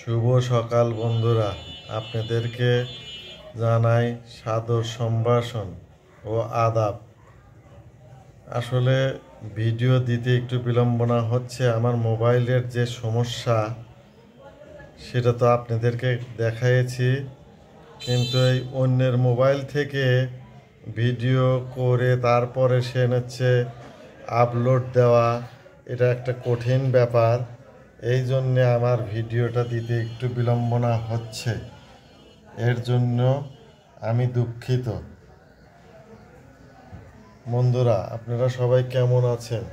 শুভ সকাল বন্ধুরা, আপনাদেরকে জানাই সাদর সম্ভাষণ ও আদাব। আসলে ভিডিও দিতে একটু বিলম্বনা হচ্ছে, আমার মোবাইলের যে সমস্যা সেটা তো আপনাদেরকে দেখাইছি, কিন্তু এই অন্যের মোবাইল থেকে ভিডিও করে তারপরে সে হচ্ছে আপলোড দেওয়া, এটা একটা কঠিন ব্যাপার। এই জন্যে আমার ভিডিওটা দিতে একটু বিলম্বনা হচ্ছে, এর জন্য আমি দুঃখিত। বন্ধুরা, আপনারা সবাই কেমন আছেন?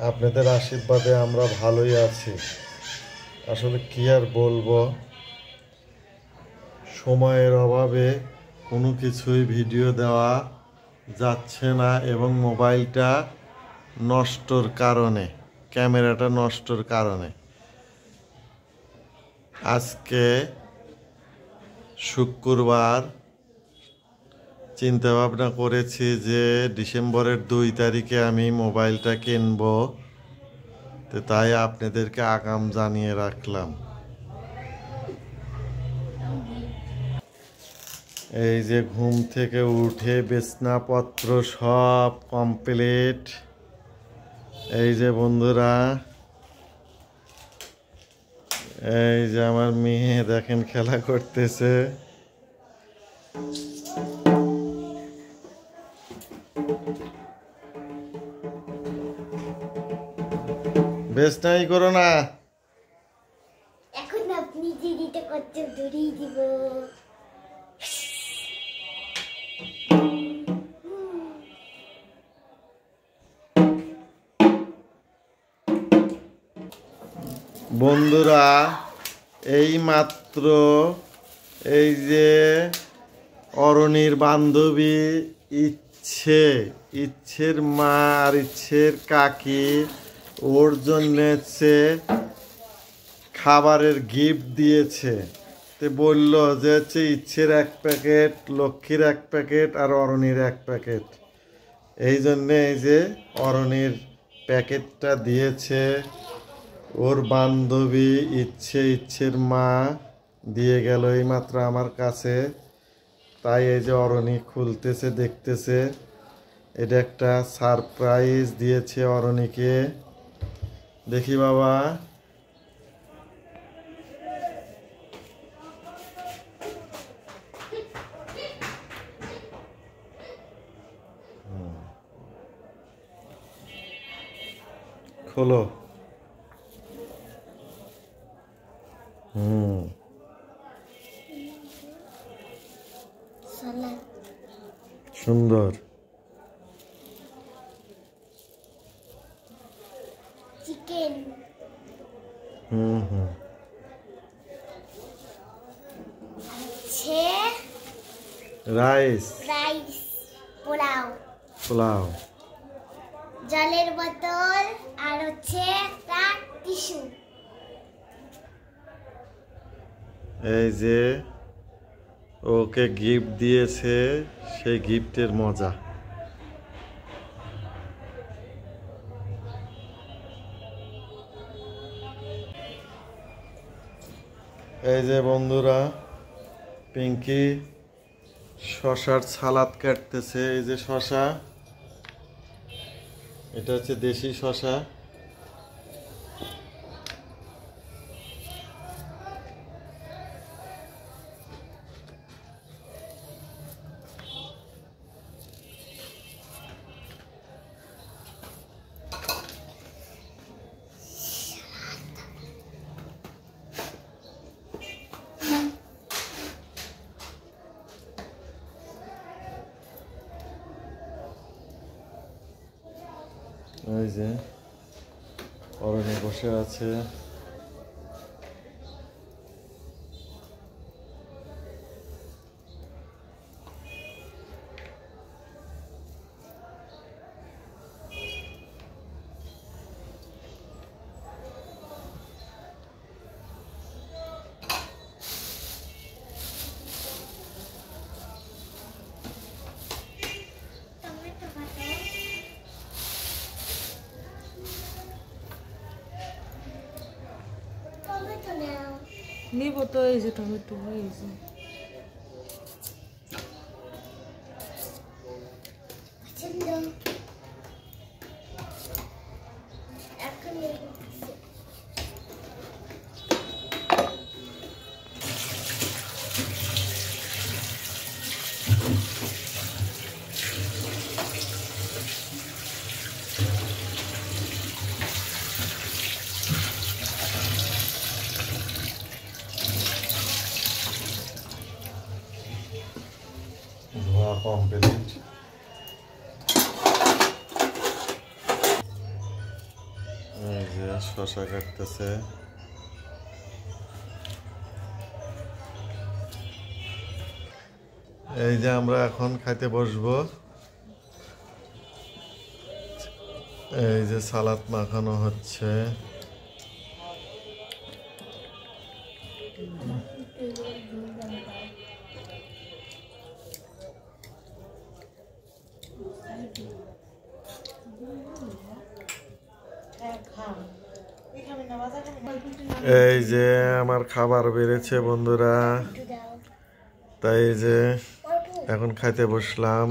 আপনাদের আশীর্বাদে আমরা ভালোই আছি। আসলে কি আর বলবো, সময়ের অভাবে কোনো কিছুই ভিডিও দেওয়া যাচ্ছে না, এবং মোবাইলটা নষ্টর কারণে, ক্যামেরাটা নষ্টর কারণে আজকে শুক্রবার চিন্তা ভাবনা করেছি যে ডিসেম্বরের 2 তারিখে আমি মোবাইলটা কিনব, তো তাই আপনাদেরকে আগাম জানিয়ে রাখলাম। এই যে ঘুম থেকে উঠে বিছনাপত্র সব কমপ্লিট। এই যে বন্ধুরা, এই যে আমার মেয়ে দেখেন খেলা করতেছে। বেশ নাই করো না, এখন আপনি দিদিটা কত দূরেই দিব। বন্ধুরা এই মাত্র এই যে অরণির বান্ধবী ইচ্ছের মা আর ইচ্ছের কাকি ওর জন্য খাবারের গিফট দিয়েছে। তো বললো যে ইচ্ছের 1 প্যাকেট, লক্ষ্মীর 1 প্যাকেট আর অরণির 1 প্যাকেট। এই জন্যে এই যে অরণির প্যাকেটটা দিয়েছে ওর বান্ধবী ইচ্ছের মা দিয়ে গেল এইমাত্র আমার কাছে। তাই এই যে অরণি খুলতেছে, দেখতেছে। এটা একটা সারপ্রাইজ দিয়েছে অরণিকে। দেখি বাবা, খোলো। সুন্দর চিকেন। আছে রাইস, পোলাও, জলের বোতল আর হচ্ছে একটা টিস্যু। এই যে ওকে গিফট দিয়েছে, সেই গিফটের মজা। এই যে বন্ধুরা, পিঙ্কি শশার সালাদ কাটতেছে। এই যে শশা, এটা হচ্ছে দেশি শশা। এই যে অরণ্যে বসে আছে। নিব তো, এই যে টমেটো এই যে পছন্দ এখন এই দিচ্ছি। ধোয়া কমপ্লিট। এই যে শসা কাটতেছে। এই যে আমরা এখন খাইতে বসবো। এই যে সালাদ মাখানো হচ্ছে। এই যে আমার খাবার বেড়েছে বন্ধুরা, একটু দাও তাই এই যে অল্প এখন খাইতে বসলাম।